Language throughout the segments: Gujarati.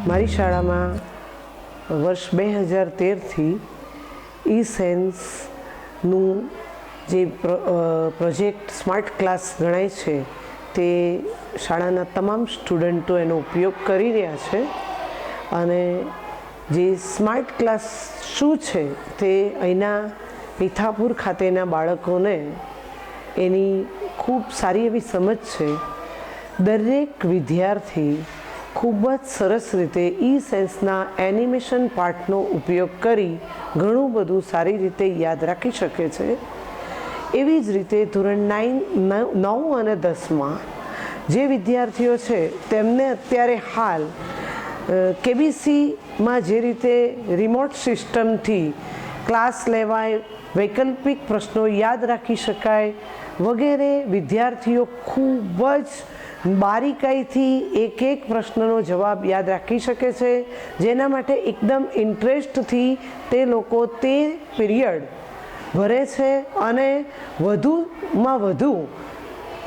મારી શાળામાં વર્ષ 2013થી ઈ-સેન્સનું જે પ્રોજેક્ટ સ્માર્ટ ક્લાસ ગણાય છે તે શાળાના તમામ સ્ટુડન્ટો એનો ઉપયોગ કરી રહ્યા છે અને જે સ્માર્ટ ક્લાસ શું છે તે અહીંના મીઠાપુર ખાતેના બાળકોને એની ખૂબ સારી એવી સમજ છે. દરેક વિદ્યાર્થી ખૂબ જ સરસ રીતે ઈ-સેન્સના એનિમેશન પાર્ટનો ઉપયોગ કરી ઘણું બધું સારી રીતે યાદ રાખી શકે છે. એવી જ રીતે ધોરણ 9 અને 10માં જે વિદ્યાર્થીઓ છે તેમને અત્યારે હાલ કેબીસીમાં જે રીતે રિમોટ સિસ્ટમથી ક્લાસ લેવાય, વૈકલ્પિક પ્રશ્નો યાદ રાખી શકાય વગેરે વિદ્યાર્થીઓ ખૂબ જ બારીકાઈથી એક એક પ્રશ્નનો જવાબ યાદ રાખી શકે છે, જેના માટે એકદમ ઇન્ટરેસ્ટથી તે લોકો તે પીરિયડ ભરે છે અને વધુમાં વધુ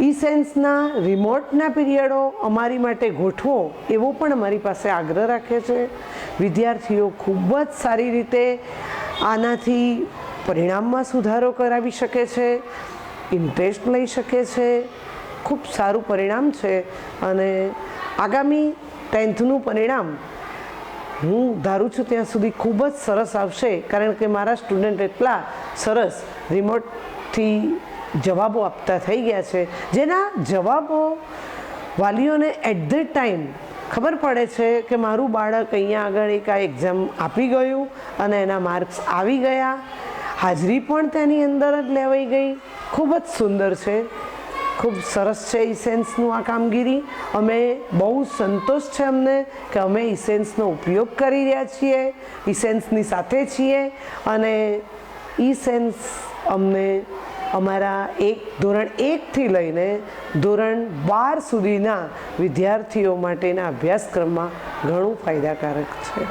ઈ-સેન્સના રિમોટના પીરિયડો અમારી માટે ગોઠવો એવો પણ અમારી પાસે આગ્રહ રાખે છે. વિદ્યાર્થીઓ ખૂબ જ સારી રીતે આનાથી પરિણામમાં સુધારો કરાવી શકે છે, ઇન્ટરેસ્ટ લઈ શકે છે. ખૂબ સારું પરિણામ છે અને આગામી 10thનું પરિણામ હું ધારું છું ત્યાં સુધી ખૂબ જ સરસ આવશે, કારણ કે મારા સ્ટુડન્ટ એટલા સરસ રિમોટથી જવાબો આપતા થઈ ગયા છે, જેના જવાબો વાલીઓને એટ ધ ટાઈમ ખબર પડે છે કે મારું બાળક અહીંયા આગળ એક આ એક્ઝામ આપી ગયું અને એના માર્ક્સ આવી ગયા, હાજરી પણ તેની અંદર જ લેવાઈ ગઈ. ખૂબ જ સુંદર છે, ખૂબ સરસ છે ઈ-સેન્સનું આ કામગીરી. અમે બહુ સંતોષ છે અમને કે અમે ઈ-સેન્સનો ઉપયોગ કરી રહ્યા છીએ, ઈ-સેન્સની સાથે છીએ અને ઈ-સેન્સ અમને અમારા ધોરણ 1થી લઈને ધોરણ 12 સુધીના વિદ્યાર્થીઓ માટેના અભ્યાસક્રમમાં ઘણું ફાયદાકારક છે.